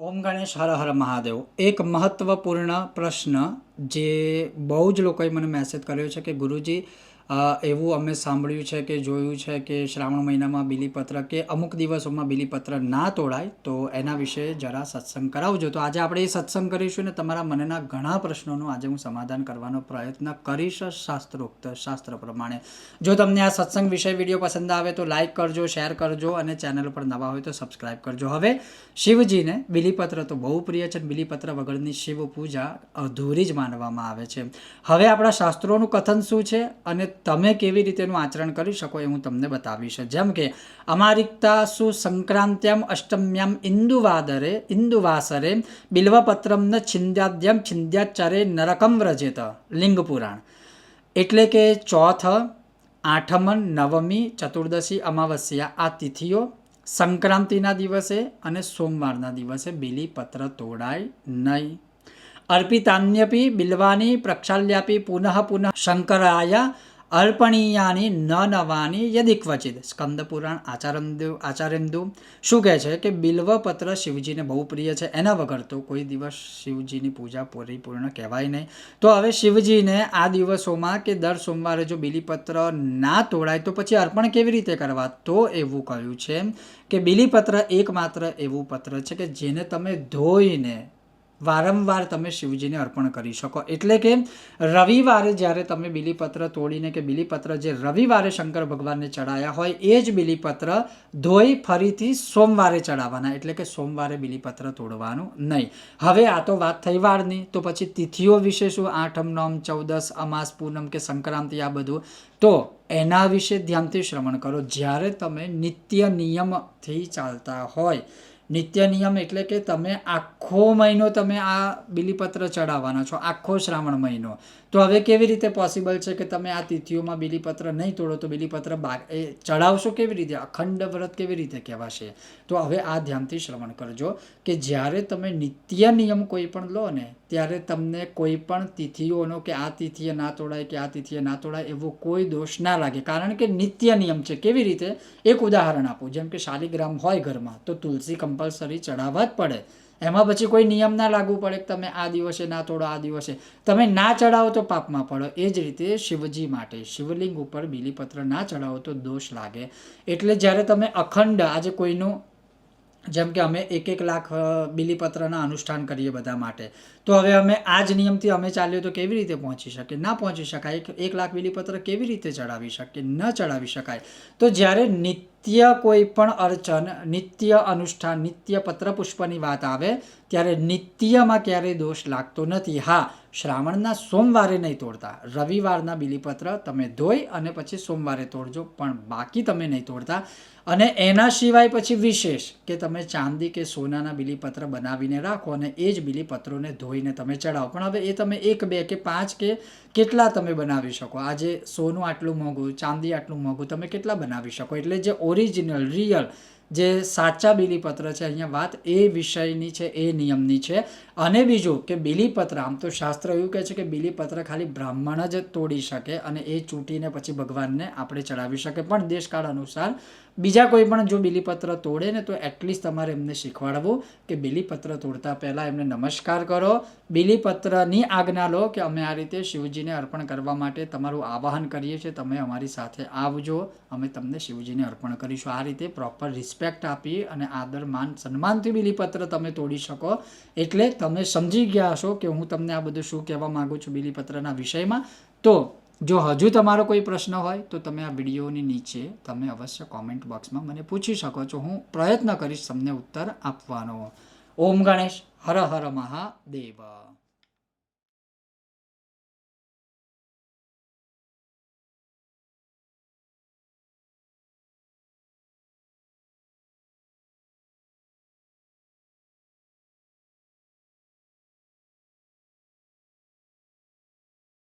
ઓમ ગણેશ હર હર મહાદેવ. એક મહત્વપૂર્ણ પ્રશ્ન જે બહુ જ લોકોએ મને મેસેજ કર્યો છે કે ગુરુજી એવું અમે સાંભળ્યું છે કે જોયું છે કે શ્રાવણ મહિનામાં બીલીપત્ર કે અમુક દિવસોમાં બીલીપત્ર ના તોડાય, તો એના વિશે જરા સત્સંગ કરાવજો. તો આજે આપણે એ સત્સંગ કરીશું ને તમારા મનના ઘણા પ્રશ્નોનું આજે હું સમાધાન કરવાનો પ્રયત્ન કરીશ શાસ્ત્રોક્ત શાસ્ત્ર પ્રમાણે. જો તમને આ સત્સંગ વિષય વિડીયો પસંદ આવે તો લાઇક કરજો, શેર કરજો અને ચેનલ પર નવા હોય તો સબસ્ક્રાઈબ કરજો. હવે શિવજીને બીલીપત્ર તો બહુ પ્રિય છે. બીલીપત્ર વગરની શિવ પૂજા અધૂરી જ માનવામાં આવે છે. હવે આપણા શાસ્ત્રોનું કથન શું છે અને તમે કેવી રીતેનું આચરણ કરી શકો એ હું તમને બતાવીશ. જેમ કે અમારિક્તા સુ સંક્રાંત્યામ અષ્ટમ્યામ ઇન્દુવાસરે બિલ્વપત્રમ ન છિંદ્યાદ્યમ છિંદ્યાચરે નરકમ વ્રજેત. લિંગ પુરાણ. એટલે કે ચોથ, આઠમન, નવમી, ચતુર્દશી, અમાવસ્યા આ તિથિઓ, સંક્રાંતિના દિવસે અને સોમવારના દિવસે બીલીપત્ર તોડાય નહીં. અર્પિતાન્યપી બિલ્વાની પ્રક્ષાલ્યાપી પુનઃ પુનઃ શંકરાય અર્પણીયાની ન નવાની યદિ ક્વચિત. સ્કંદ પુરાણ આચાર્યમદુ શું કહે છે કે બિલ્વપત્ર શિવજીને બહુ પ્રિય છે, એના વગર તો કોઈ દિવસ શિવજીની પૂજા પરિપૂર્ણ કહેવાય નહીં. તો હવે શિવજીને આ દિવસોમાં કે દર સોમવારે જો બીલીપત્ર ના તોડાય તો પછી અર્પણ કેવી રીતે કરવા? તો એવું કહ્યું છે કે બીલીપત્ર એકમાત્ર એવું પત્ર છે કે જેને તમે ધોઈને વારંવાર તમે શિવજીને અર્પણ કરી શકો. એટલે કે રવિવારે જ્યારે તમે બીલીપત્ર તોડીને કે બીલીપત્ર જે રવિવારે શંકર ભગવાનને ચડાયા હોય એ જ બીલીપત્ર ધોઈ ફરીથી સોમવારે ચડાવવાના. એટલે કે સોમવારે બીલીપત્ર તોડવાનું નહીં. હવે આ તો વાત થઈ વારની, તો પછી તિથિઓ વિશે શું? આઠમ, નોમ, ચૌદસ, અમાસ, પૂનમ કે સંક્રાંતિ આ બધું, તો એના વિશે ધ્યાનથી શ્રવણ કરો. જ્યારે તમે નિત્ય નિયમથી ચાલતા હોય, નિત્ય નિયમ એટલે કે તમે આખો મહિનો તમે આ બીલીપત્ર ચડાવવાના છો, આખો શ્રાવણ મહિનો. તો હવે કેવી રીતે પોસિબલ છે કે તમે આ તિથિઓમાં બીલીપત્ર નહીં તોડો તો બીલીપત્ર ચડાવશો કેવી રીતે? અખંડ વ્રત કેવી રીતે કહેવાશે? તો હવે આ ધ્યાનથી શ્રવણ કરજો કે જ્યારે તમે નિત્ય નિયમ કોઈ પણ લો ને ત્યારે તમને કોઈ પણ તિથિઓનો કે આ તિથિએ ના તોડાય કે આ તિથિએ ના તોડાય એવો કોઈ દોષ ના લાગે, કારણ કે નિત્ય નિયમ છે. કેવી રીતે? એક ઉદાહરણ આપું. જેમ કે શાલિગ્રામ હોય ઘરમાં તો તુલસી કમ્પલસરી ચડાવવા જ પડે. એમાં પછી કોઈ નિયમ ના લાગવું પડે કે તમે આ દિવસે ના તોડો, આ દિવસે તમે ના ચડાવો તો પાપમાં પડો. એ જ રીતે શિવજી માટે શિવલિંગ ઉપર બીલીપત્ર ના ચડાવો તો દોષ લાગે. એટલે જ્યારે તમે અખંડ આજે કોઈનું, જેમ કે અમે 1 લાખ બીલીપત્રના અનુષ્ઠાન કરીએ બધા માટે, તો હવે અમે આ જ નિયમથી અમે ચાલીએ તો કેવી રીતે પહોંચી શકીએ? ના પહોંચી શકાય. 1 લાખ બીલીપત્ર કેવી રીતે ચડાવી શકીએ? ન ચડાવી શકાય. તો જ્યારે નિત્ય કોઈ પણ અર્ચન, નિત્ય અનુષ્ઠાન, નિત્ય પત્ર પુષ્પની વાત આવે ત્યારે નિત્યમાં ક્યારેય દોષ લાગતો નથી. હા, શ્રાવણના સોમવારે નહીં તોડતા, રવિવારના બીલીપત્ર તમે ધોઈ અને પછી સોમવારે તોડજો, પણ બાકી તમે નહીં તોડતા. અને એના સિવાય પછી વિશેષ કે તમે ચાંદી કે સોનાના બીલીપત્ર બનાવીને રાખો અને એ જ બીલીપત્રોને ધોઈને તમે ચડાવો. પણ હવે એ તમે 1, 2 કે 5 કે કેટલા તમે બનાવી શકો? આજે સોનું આટલું મોંઘું, ચાંદી આટલું મોંઘું, તમે કેટલા બનાવી શકો? એટલે જે ઓરિજિનલ રિયલ જે સાચા બીલીપત્ર છે, અહીંયા વાત એ વિષયની છે, એ નિયમની છે. અને બીજું કે બીલીપત્ર, આમ તો શાસ્ત્ર એવું કહે છે કે બીલીપત્ર ખાલી બ્રાહ્મણ જ તોડી શકે અને એ ચૂંટીને પછી ભગવાનને આપણે ચડાવી શકે. પણ દેશકાળ અનુસાર બીજા કોઈ પણ જો બીલીપત્ર તોડે ને તો એટલીસ્ટ તમારે એમને શીખવાડવું કે બીલીપત્ર તોડતા પહેલાં એમને નમસ્કાર કરો, બીલીપત્રની આજ્ઞા લો કે અમે આ રીતે શિવજીને અર્પણ કરવા માટે તમારું આવાહન કરીએ છીએ, તમે અમારી સાથે આવજો, અમે તમને શિવજીને અર્પણ કરીશું. આ રીતે પ્રોપર રિસ્પેક્ટ આપી અને આદર માન સન્માનથી બીલીપત્ર તમે તોડી શકો. એટલે તમે સમજી ગયા હશો કે હું તમને આ બધું શું કહેવા માગું છું બીલીપત્રના વિષયમાં. તો જો હજુ તમારો કોઈ પ્રશ્ન હોય તો તમે આ વિડીયોની નીચે તમે અવશ્ય કોમેન્ટ બોક્સમાં મને પૂછી શકો છો. હું પ્રયત્ન કરીશ તમને ઉત્તર આપવાનો. ઓમ ગણેશ હર હર મહાદેવ.